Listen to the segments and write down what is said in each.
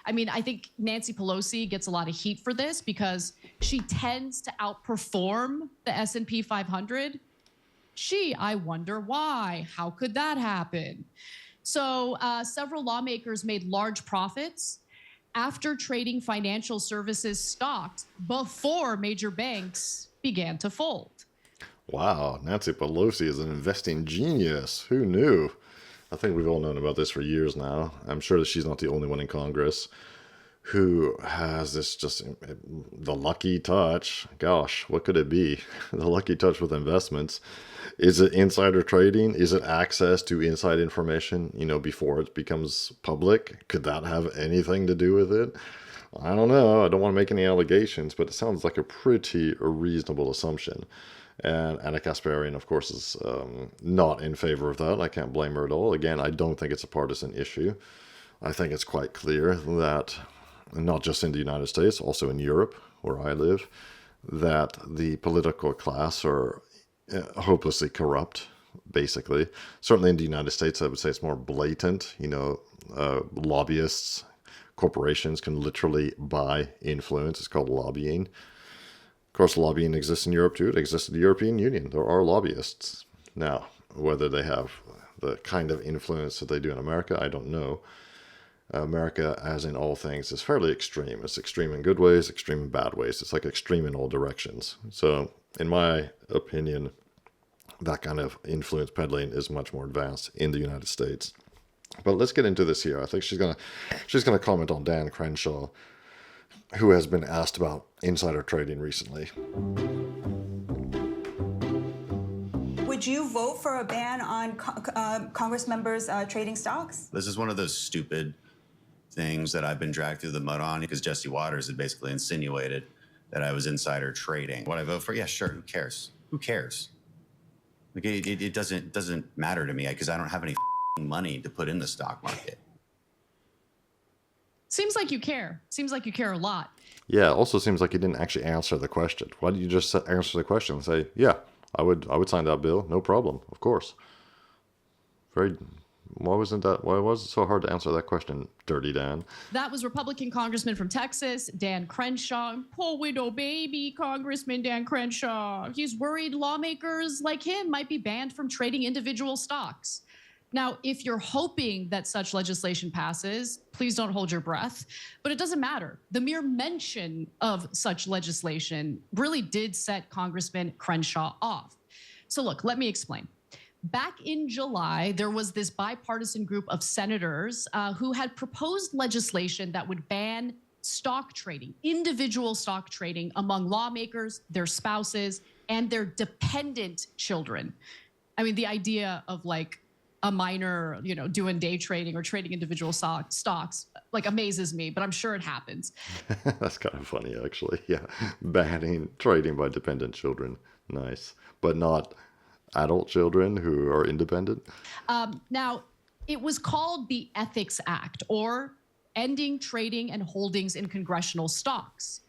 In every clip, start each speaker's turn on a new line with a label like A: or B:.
A: I mean, I think Nancy Pelosi gets a lot of heat for this because she tends to outperform the S&P 500. I wonder why. How could that happen? So several lawmakers made large profits after trading financial services stocks before major banks began to fold.
B: Wow, Nancy Pelosi is an investing genius. Who knew? I think we've all known about this for years now. I'm sure that she's not the only one in Congress who has this the lucky touch. Gosh, what could it be? The lucky touch with investments. Is it insider trading? Is it access to inside information, before it becomes public? Could that have anything to do with it? I don't know. I don't want to make any allegations, but it sounds like a pretty reasonable assumption. And Ana Kasparian, of course, is not in favor of that. I can't blame her at all. Again, I don't think it's a partisan issue. I think it's quite clear that, not just in the United States, also in Europe, where I live, that the political class are hopelessly corrupt, basically. Certainly in the United States, I would say it's more blatant. Lobbyists, corporations can literally buy influence. It's called lobbying. Of course, lobbying exists in Europe too. It exists in the European Union. There are lobbyists. Now, whether they have the kind of influence that they do in America, I don't know. America, as in all things, is fairly extreme. It's extreme in good ways, extreme in bad ways. It's like extreme in all directions. So, in my opinion, that kind of influence peddling is much more advanced in the United States. But let's get into this here. I think she's gonna comment on Dan Crenshaw, who has been asked about insider trading recently.
C: Would you vote for a ban on Congress members trading stocks?
D: This is one of those stupid things that I've been dragged through the mud on because Jesse Waters had basically insinuated that I was insider trading. Would I vote for? Yeah, sure. Who cares? Who cares? Like it doesn't matter to me because I don't have any money to put in the stock market.
A: Seems like you care. Seems like you care a lot.
B: Yeah, it also seems like you didn't actually answer the question. Why did you just answer the question and say, yeah, I would sign that bill, no problem, of course. Why was it so hard to answer that question, Dirty Dan?
A: That was Republican Congressman from Texas, Dan Crenshaw. Poor widow baby, Congressman Dan Crenshaw. He's worried lawmakers like him might be banned from trading individual stocks. Now, if you're hoping that such legislation passes, please don't hold your breath. But it doesn't matter. The mere mention of such legislation really did set Congressman Crenshaw off. So look, let me explain. Back in July, there was this bipartisan group of senators who had proposed legislation that would ban stock trading, individual stock trading among lawmakers, their spouses, and their dependent children. I mean, the idea of like a minor, doing day trading or trading individual stocks, like amazes me, but I'm sure it happens.
B: That's kind of funny, actually. Yeah, banning trading by dependent children. Nice. But not adult children who are independent?
A: Now, it was called the Ethics Act, or Ending Trading and Holdings in Congressional Stocks.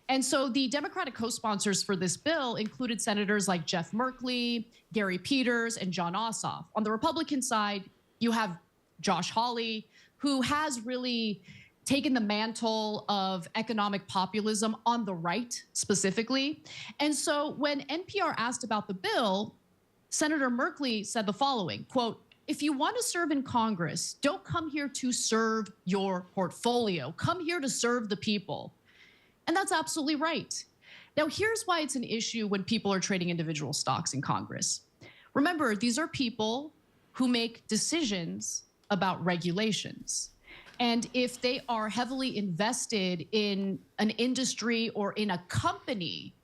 A: And so the Democratic co-sponsors for this bill included senators like Jeff Merkley, Gary Peters, and Jon Ossoff. On the Republican side, you have Josh Hawley, who has really taken the mantle of economic populism on the right specifically. And so when NPR asked about the bill, Senator Merkley said the following, quote, "If you want to serve in Congress, don't come here to serve your portfolio. Come here to serve the people." And that's absolutely right. Now, here's why it's an issue when people are trading individual stocks in Congress. Remember, these are people who make decisions about regulations. And if they are heavily invested in an industry or in a company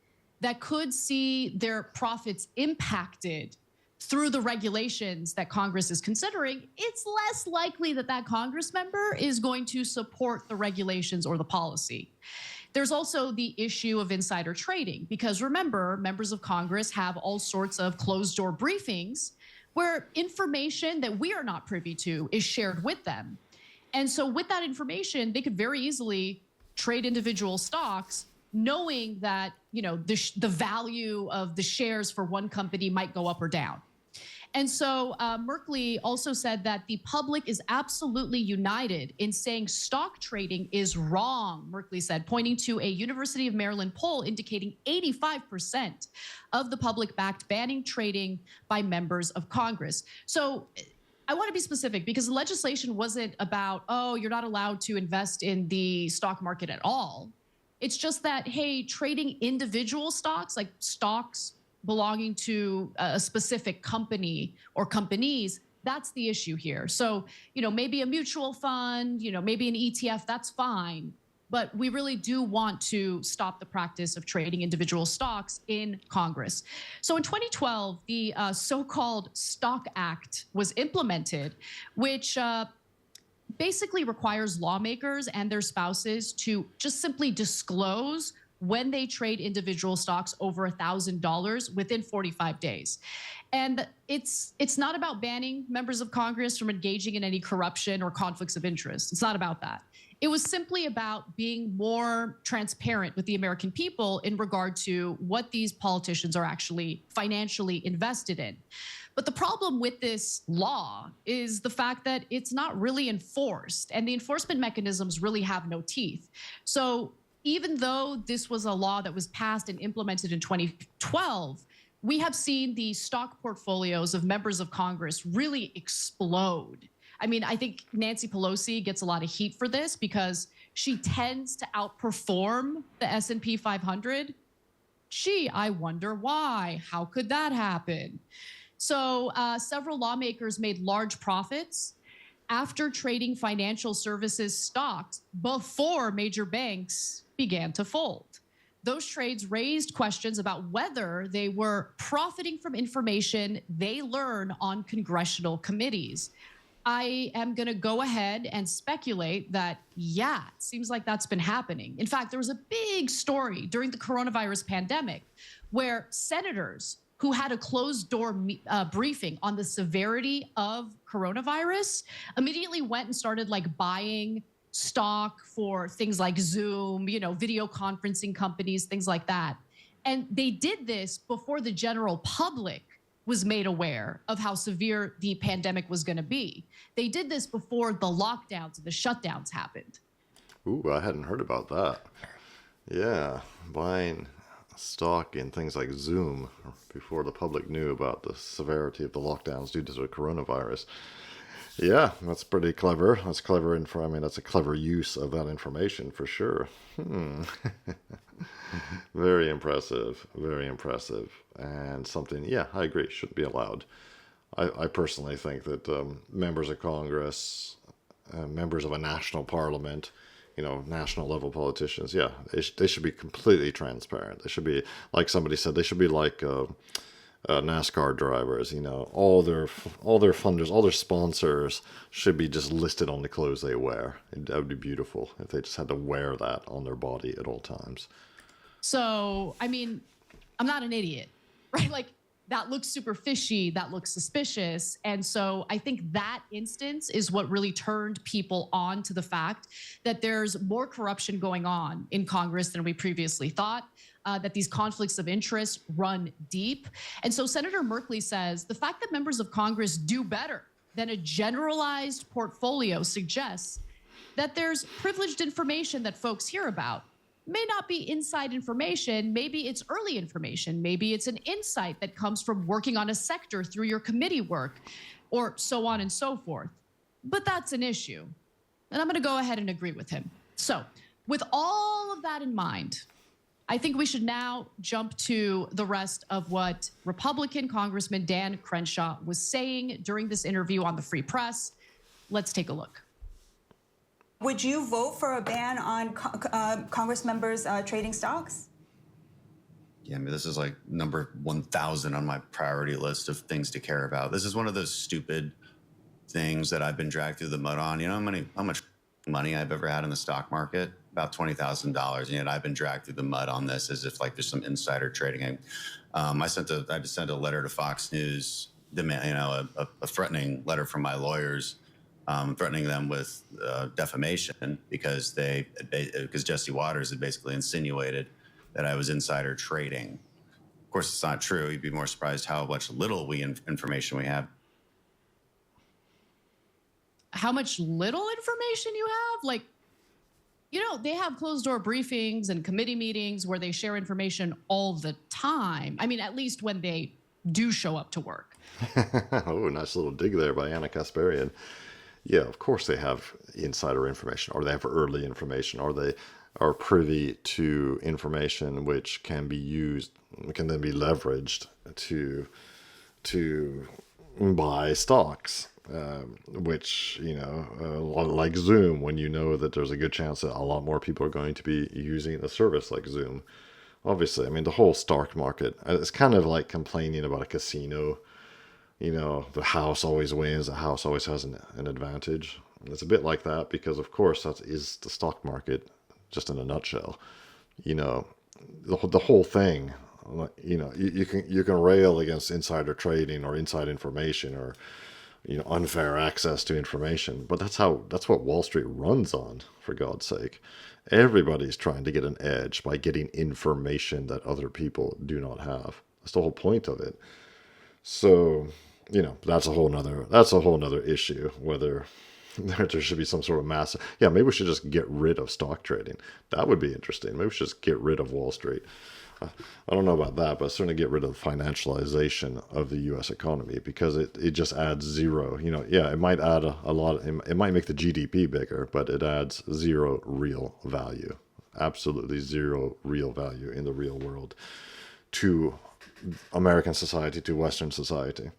A: that could see their profits impacted through the regulations that Congress is considering, it's less likely that that Congress member is going to support the regulations or the policy. There's also the issue of insider trading, because remember, members of Congress have all sorts of closed-door briefings where information that we are not privy to is shared with them. And so with that information, they could very easily trade individual stocks knowing that, the value of the shares for one company might go up or down. And so Merkley also said that the public is absolutely united in saying stock trading is wrong, Merkley said, pointing to a University of Maryland poll indicating 85% of the public backed banning trading by members of Congress. So I want to be specific because the legislation wasn't about, oh, you're not allowed to invest in the stock market at all. It's just that, hey, trading individual stocks, like stocks belonging to a specific company or companies, that's the issue here. So, maybe a mutual fund, maybe an ETF, that's fine. But we really do want to stop the practice of trading individual stocks in Congress. So in 2012, the so-called Stock Act was implemented, which basically requires lawmakers and their spouses to just simply disclose when they trade individual stocks over $1,000 within 45 days. And it's not about banning members of Congress from engaging in any corruption or conflicts of interest. It's not about that. It was simply about being more transparent with the American people in regard to what these politicians are actually financially invested in. But the problem with this law is the fact that it's not really enforced, and the enforcement mechanisms really have no teeth. So even though this was a law that was passed and implemented in 2012, we have seen the stock portfolios of members of Congress really explode. I mean, I think Nancy Pelosi gets a lot of heat for this because she tends to outperform the S&P 500. Gee, I wonder why. How could that happen? So several lawmakers made large profits after trading financial services stocks before major banks began to fold. Those trades raised questions about whether they were profiting from information they learn on congressional committees. I am going to go ahead and speculate that, yeah, it seems like that's been happening. In fact, there was a big story during the coronavirus pandemic where senators who had a closed door briefing on the severity of coronavirus immediately went and started buying stock for things like Zoom, video conferencing companies, things like that. And they did this before the general public was made aware of how severe the pandemic was going to be. They did this before the lockdowns and the shutdowns happened.
B: Ooh, I hadn't heard about that. Yeah, buying stock in things like Zoom before the public knew about the severity of the lockdowns due to the coronavirus. Yeah, that's pretty clever. That's clever that's a clever use of that information for sure. Very impressive, very impressive. And something, yeah, I agree, shouldn't be allowed. I personally think that members of Congress, members of a national parliament, national level politicians, yeah, they should be completely transparent. They should be, like somebody said, they should be like NASCAR drivers. All their funders, all their sponsors should be just listed on the clothes they wear. That would be beautiful if they just had to wear that on their body at all times.
A: So, I mean, I'm not an idiot, right? That looks super fishy, that looks suspicious. And so I think that instance is what really turned people on to the fact that there's more corruption going on in Congress than we previously thought, that these conflicts of interest run deep. And so Senator Merkley says the fact that members of Congress do better than a generalized portfolio suggests that there's privileged information that folks hear about. May not be inside information, maybe it's early information, maybe it's an insight that comes from working on a sector through your committee work, or so on and so forth. But that's an issue. And I'm going to go ahead and agree with him. So, with all of that in mind, I think we should now jump to the rest of what Republican Congressman Dan Crenshaw was saying during this interview on the Free Press. Let's take a look.
C: Would you vote for a ban on Congress members trading stocks?
D: Yeah, I mean, this is like number 1,000 on my priority list of things to care about. This is one of those stupid things that I've been dragged through the mud on. You know how much money I've ever had in the stock market? About $20,000. And yet I've been dragged through the mud on this as if there's some insider trading. I had to send a letter to Fox News, a threatening letter from my lawyers, threatening them with defamation because Jesse Waters had basically insinuated that I was insider trading. Of course, it's not true. You'd be more surprised how much little information we have.
A: How much little information you have? Like, they have closed door briefings and committee meetings where they share information all the time. I mean, at least when they do show up to work.
B: Oh, nice little dig there by Ana Kasparian. Yeah, of course they have insider information, or they have early information, or they are privy to information which can be used, can then be leveraged to buy stocks. Which, like Zoom, when you know that there's a good chance that a lot more people are going to be using a service like Zoom. Obviously, I mean, the whole stock market, it's kind of like complaining about a casino. The house always wins, the house always has an advantage. It's a bit like that because, of course, that is the stock market, just in a nutshell. The whole thing, you can rail against insider trading or inside information or unfair access to information, but that's what Wall Street runs on, for God's sake. Everybody's trying to get an edge by getting information that other people do not have. That's the whole point of it. So, that's a whole nother issue, whether there should be some sort of massive, maybe we should just get rid of stock trading. That would be interesting. Maybe we should just get rid of Wall Street. I don't know about that, but certainly get rid of the financialization of the U.S. economy, because it just adds zero. It might add a lot. It might make the GDP bigger, but it adds zero real value. Absolutely zero real value in the real world to American society, to Western society.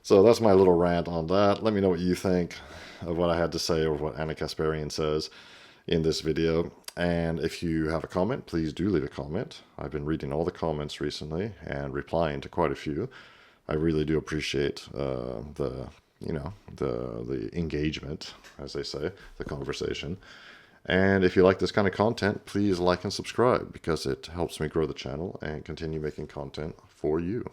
B: So that's my little rant on that. Let me know what you think of what I had to say or what Ana Kasparian says in this video. And if you have a comment, please do leave a comment. I've been reading all the comments recently and replying to quite a few. I really do appreciate the engagement, as they say, the conversation. And if you like this kind of content, please like and subscribe, because it helps me grow the channel and continue making content for you.